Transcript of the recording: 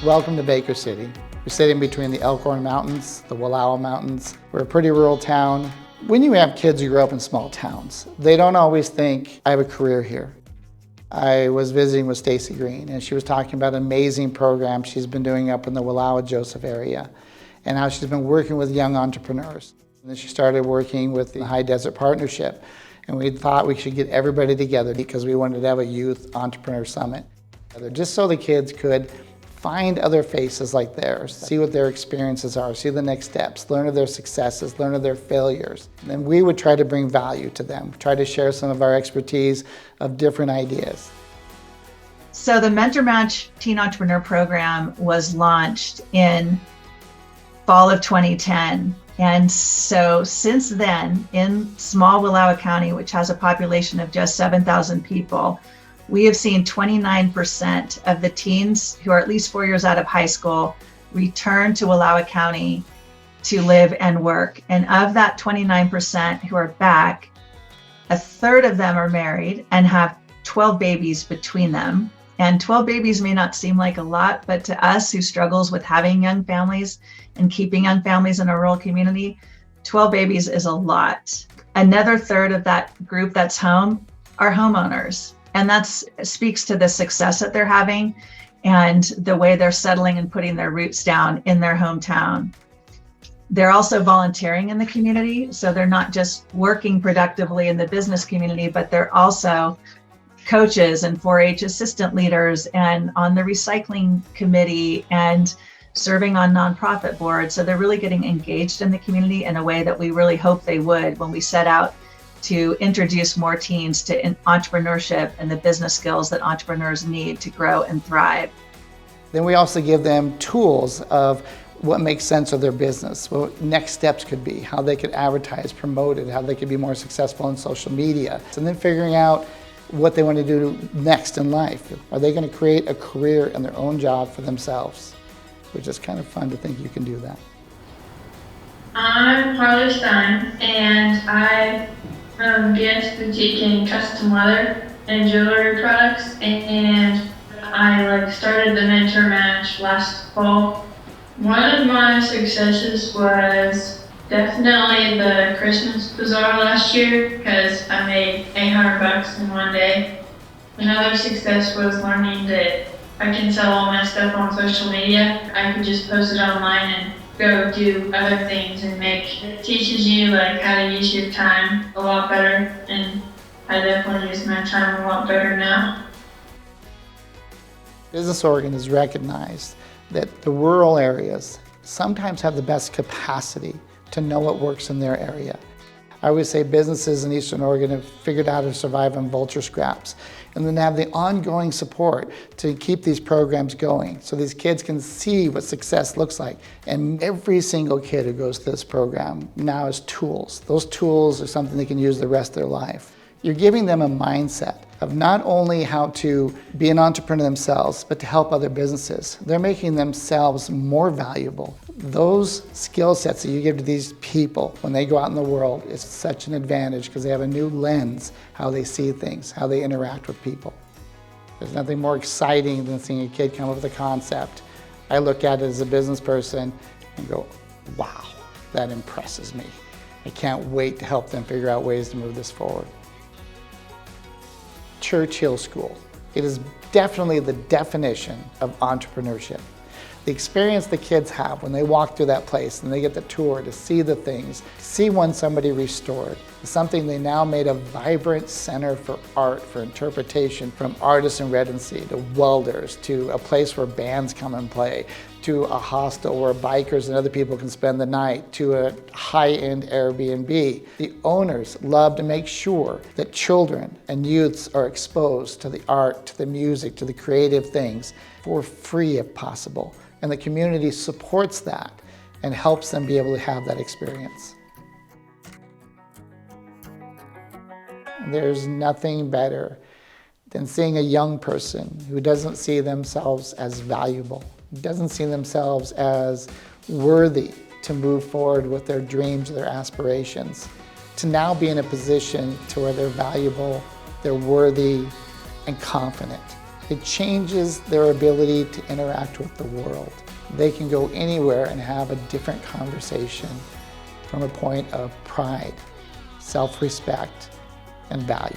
Welcome to Baker City. We're sitting between the Elkhorn Mountains, the Wallowa Mountains. We're a pretty rural town. When you have kids who grow up in small towns, they don't always think, I have a career here. I was visiting with Stacy Green, and she was talking about an amazing program she's been doing up in the Wallowa Joseph area, and how she's been working with young entrepreneurs. And then she started working with the High Desert Partnership, and we thought we should get everybody together because we wanted to have a youth entrepreneur summit, just so the kids could find other faces like theirs, see what their experiences are, see the next steps, learn of their successes, learn of their failures. And then we would try to bring value to them, try to share some of our expertise of different ideas. So the Mentor Match Teen Entrepreneur Program was launched in fall of 2010. And so since then, in small Wallowa County, which has a population of just 7,000 people, we have seen 29% of the teens who are at least 4 years out of high school return to Wallowa County to live and work. And of that 29% who are back, a third of them are married and have 12 babies between them. And 12 babies may not seem like a lot, but to us who struggles with having young families and keeping young families in a rural community, 12 babies is a lot. Another third of that group that's home are homeowners. And that speaks to the success that they're having and the way they're settling and putting their roots down in their hometown. They're also volunteering in the community. So they're not just working productively in the business community, but they're also coaches and 4-H assistant leaders and on the recycling committee and serving on nonprofit boards. So they're really getting engaged in the community in a way that we really hope they would when we set out to introduce more teens to entrepreneurship and the business skills that entrepreneurs need to grow and thrive. Then we also give them tools of what makes sense of their business, what next steps could be, how they could advertise, promote it, how they could be more successful on social media. And then figuring out what they want to do next in life. Are they going to create a career in their own job for themselves? Which is kind of fun to think you can do that. I'm Harley Stein, and I Guest Boutique in custom leather and jewelry products, and I started the Mentor Match last fall. One of my successes was definitely the Christmas bazaar last year because I made $800 in one day. Another success was learning that I can sell all my stuff on social media. I could just post it online and go do other things and it teaches you how to use your time a lot better, and I definitely use my time a lot better now. Business Oregon has recognized that the rural areas sometimes have the best capacity to know what works in their area. I always say businesses in Eastern Oregon have figured out how to survive on vulture scraps and then have the ongoing support to keep these programs going so these kids can see what success looks like. And every single kid who goes to this program now has tools. Those tools are something they can use the rest of their life. You're giving them a mindset of not only how to be an entrepreneur themselves, but to help other businesses. They're making themselves more valuable. Those skill sets that you give to these people when they go out in the world is such an advantage because they have a new lens, how they see things, how they interact with people. There's nothing more exciting than seeing a kid come up with a concept. I look at it as a business person and go, wow, that impresses me. I can't wait to help them figure out ways to move this forward. Churchill School. It is definitely the definition of entrepreneurship. The experience the kids have when they walk through that place and they get the tour to see the things, see one somebody restored, is something they now made a vibrant center for art, for interpretation, from artists in residency to welders, to a place where bands come and play, to a hostel where bikers and other people can spend the night, to a high-end Airbnb. The owners love to make sure that children and youths are exposed to the art, to the music, to the creative things for free if possible. And the community supports that and helps them be able to have that experience. There's nothing better than seeing a young person who doesn't see themselves as valuable, doesn't see themselves as worthy to move forward with their dreams, their aspirations, to now be in a position to where they're valuable, they're worthy, and confident. It changes their ability to interact with the world. They can go anywhere and have a different conversation from a point of pride, self-respect, and value.